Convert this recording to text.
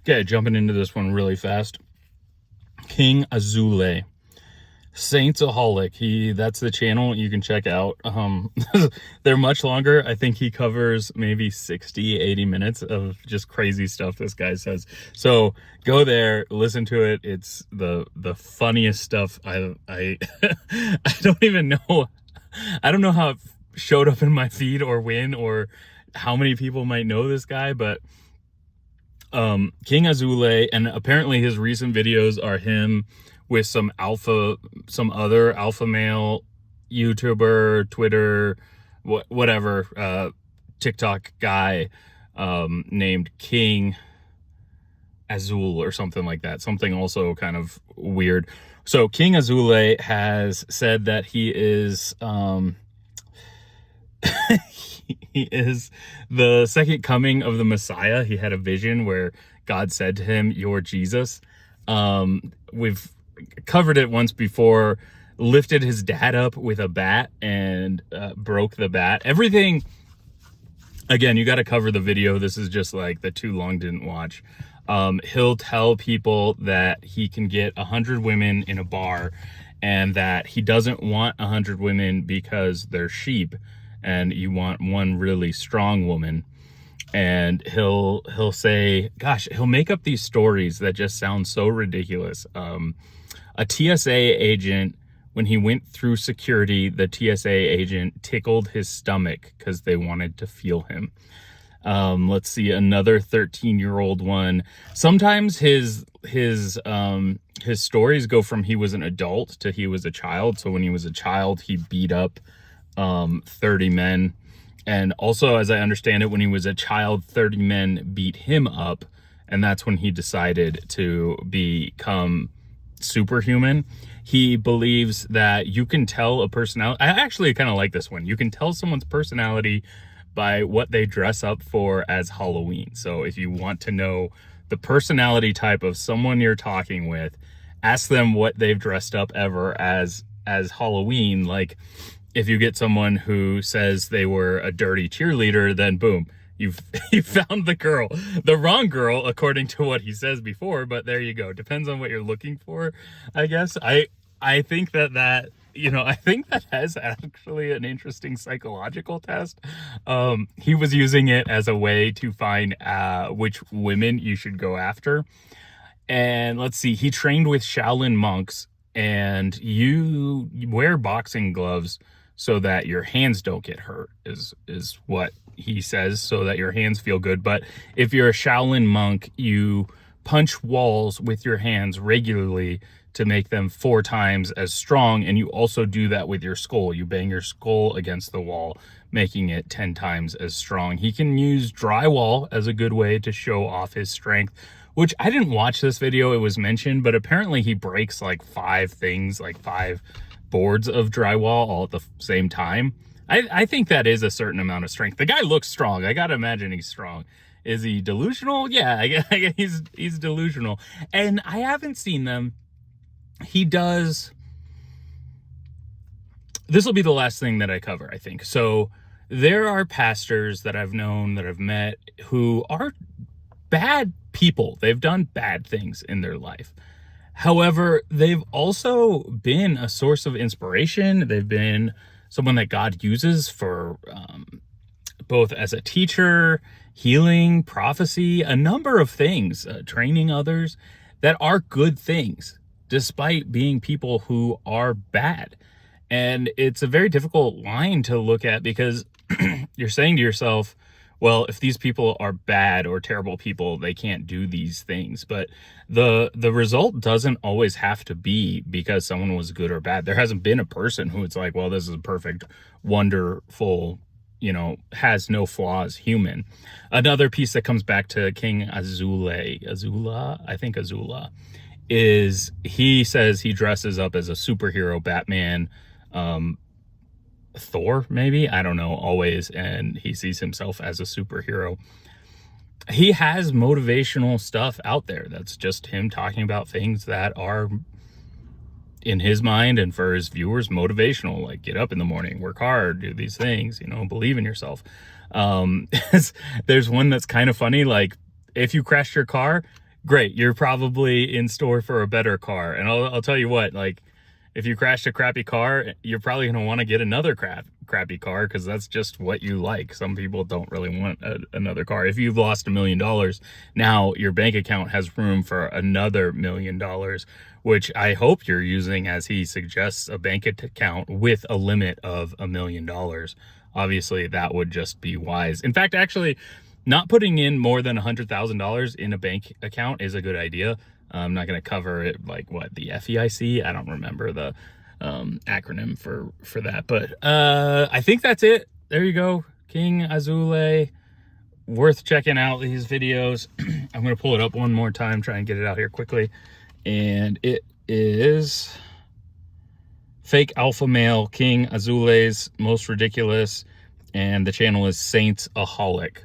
Okay, jumping into this one really fast. King Azoulay. Saintsaholic. That's the channel you can check out. They're much longer. I think he covers maybe 60-80 minutes of just crazy stuff this guy says. So go there, listen to it. It's the funniest stuff. I I don't even know. I don't know how it showed up in my feed or when or how many people might know this guy, but King Azoulay, and apparently his recent videos are him with some other alpha male YouTuber, Twitter, whatever, TikTok guy, named King Azul or something like that. Something also kind of weird. So King Azoulay has said that he is, he is the second coming of the Messiah. He had a vision where God said to him, "You're Jesus." We've covered it once before. Lifted his dad up with a bat and broke the bat. Everything, again, you got to cover the video. This is just like the too long didn't watch. He'll tell people that he can get 100 women in a bar and that he doesn't want 100 women because they're sheep and you want one really strong woman. And he'll say, gosh, he'll make up these stories that just sound so ridiculous. A TSA agent, when he went through security, the TSA agent tickled his stomach because they wanted to feel him. Let's see, another 13-year-old one. Sometimes his stories go from he was an adult to he was a child. So when he was a child, he beat up 30 men. And also, as I understand it, when he was a child, 30 men beat him up. And that's when he decided to become superhuman. He believes that you can tell a personality. I actually kind of like this one. You can tell someone's personality by what they dress up for as Halloween. So if you want to know the personality type of someone you're talking with, ask them what they've dressed up ever as Halloween. Like, if you get someone who says they were a dirty cheerleader, then boom, you found the wrong girl, according to what he says before. But there you go. Depends on what you're looking for, I guess. I think that I think that has actually an interesting psychological test. He was using it as a way to find which women you should go after. And let's see, he trained with Shaolin Monks, and you wear boxing gloves so that your hands don't get hurt, is what he says, so that your hands feel good. But if you're a Shaolin monk, you punch walls with your hands regularly to make them 4 times as strong. And you also do that with your skull. You bang your skull against the wall, making it 10 times as strong. He can use drywall as a good way to show off his strength, which I didn't watch this video. It was mentioned, but apparently he breaks like 5 boards of drywall all at the same time. I think that is a certain amount of strength. The guy looks strong. I gotta imagine he's strong. Is he delusional? Yeah, I guess he's delusional. And I haven't seen them. He does. This will be the last thing that I cover, I think. So there are pastors that I've known, that I've met, who are bad people. They've done bad things in their life. However, they've also been a source of inspiration. They've been someone that God uses for both as a teacher, healing, prophecy, a number of things, training others that are good things, despite being people who are bad. And it's a very difficult line to look at, because you're saying to yourself, well, if these people are bad or terrible people, they can't do these things. But the result doesn't always have to be because someone was good or bad. There hasn't been a person who it's like, well, this is a perfect, wonderful, has no flaws human. Another piece that comes back to King Azoulay, is he says he dresses up as a superhero, Batman, Thor, maybe, I don't know, always, and he sees himself as a superhero. He has motivational stuff out there that's just him talking about things that are, in his mind and for his viewers, motivational, like get up in the morning, work hard, do these things, believe in yourself. There's one that's kind of funny, like, if you crashed your car, great. You're probably in store for a better car. And I'll tell you what, like, if you crashed a crappy car, you're probably going to want to get another crappy car because that's just what you like. Some people don't really want another car. If you've lost $1 million, now your bank account has room for another $1 million, which I hope you're using, as he suggests, a bank account with a limit of $1 million. Obviously, that would just be wise. In fact, actually, not putting in more than $100,000 in a bank account is a good idea. I'm not going to cover it, like, what, the FEIC? I don't remember the acronym for that. But I think that's it. There you go. King Azoulay. Worth checking out these videos. I'm going to pull it up one more time, try and get it out here quickly. And it is Fake Alpha Male King Azoulay's Most Ridiculous. And the channel is Saintsaholic.